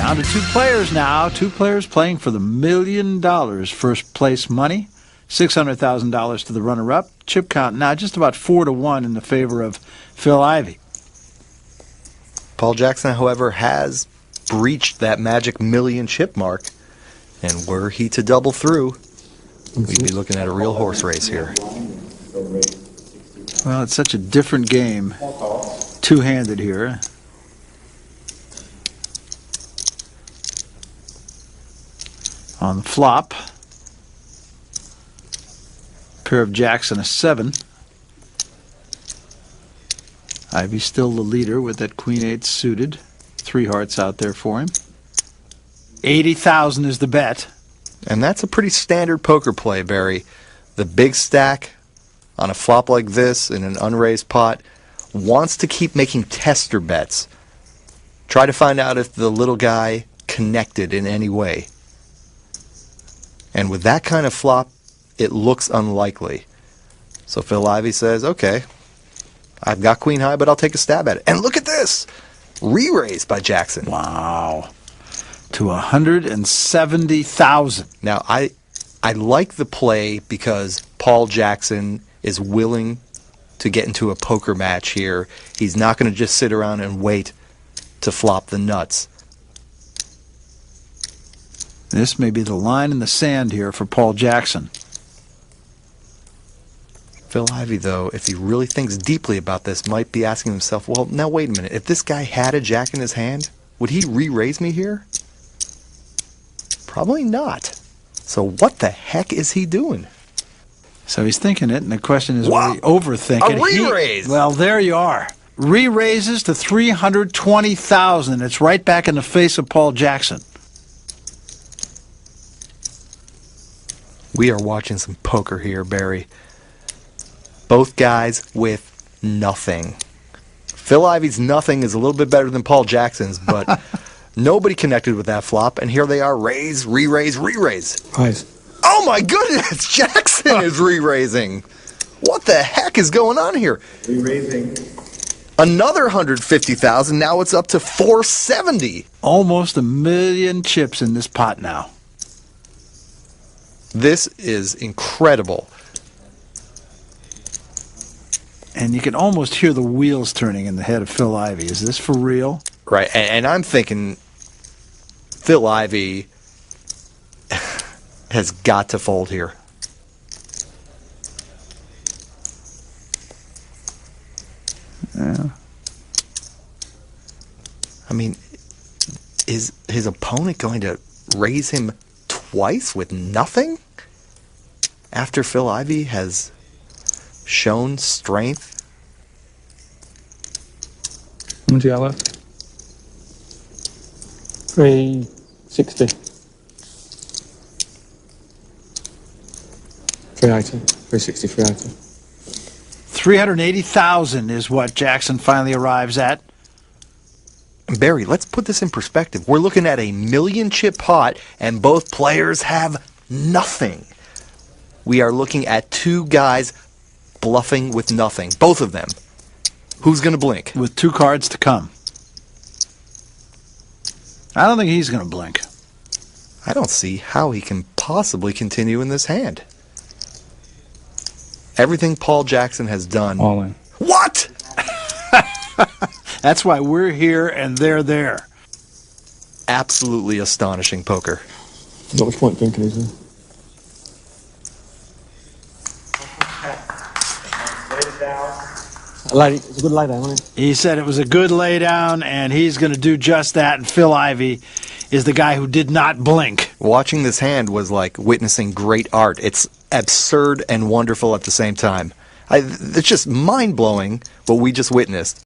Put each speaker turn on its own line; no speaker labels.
Down to two players now. Two players playing for the $1 million first place money. $600,000 to the runner-up. Chip count now just about 4-1 in the favor of Phil Ivey.
Paul Jackson, however, has breached that magic million chip mark. And were he to double through, we'd be looking at a real horse race here.
Well, it's such a different game. Two-handed here. On the flop, pair of jacks and a 7. Ivey still the leader with that queen-8 suited. 3 hearts out there for him. 80,000 is the bet.
And that's a pretty standard poker play, Barry. The big stack on a flop like this in an unraised pot wants to keep making tester bets. Try to find out if the little guy connected in any way. And with that kind of flop, it looks unlikely. So Phil Ivey says, okay, I've got queen high, but I'll take a stab at it. And look at this! Re-raise by Jackson.
Wow. To 170,000.
Now, I like the play because Paul Jackson is willing to get into a poker match here. He's not going to just sit around and wait to flop the nuts.
This may be the line in the sand here for Paul Jackson.
Phil Ivey, though, if he really thinks deeply about this, might be asking himself, well, now wait a minute. If this guy had a jack in his hand, would he re-raise me here? Probably not. So what the heck is he doing?
So he's thinking it, and the question is, will he overthink it?
A re-raise!
Well, there you are. Re-raises to 320,000. It's right back in the face of Paul Jackson.
We are watching some poker here, Barry. Both guys with nothing. Phil Ivey's nothing is a little bit better than Paul Jackson's, but nobody connected with that flop, and here they are, raise, re-raise, re-raise.
Nice.
Oh my goodness, Jackson is re-raising. What the heck is going on here?
Re-raising.
Another 150,000, now it's up to 470.
Almost 1 million chips in this pot now.
This is incredible.
And you can almost hear the wheels turning in the head of Phil Ivey. Is this for real?
Right, and I'm thinking Phil Ivey has got to fold here.
Yeah.
I mean, is his opponent going to raise him twice with nothing? After Phil Ivey has shown strength?
How much you got left? 360. 380. 360, 380.
380,000 is what Jackson finally arrives at.
Barry, let's put this in perspective. We're looking at a 1 million chip pot, and both players have nothing. We are looking at two guys bluffing with nothing. Both of them. Who's going to blink?
With 2 cards to come. I don't think he's going to blink.
I don't see how he can possibly continue in this hand. Everything Paul Jackson has done.
All in.
What?
That's why we're here and they're there.
Absolutely astonishing poker.
Not much point thinking, is there? It's a good lay down, wasn't it?
He said it was a good lay down, and he's going to do just that. And Phil Ivey is the guy who did not blink.
Watching this hand was like witnessing great art. It's absurd and wonderful at the same time. It's just mind-blowing what we just witnessed.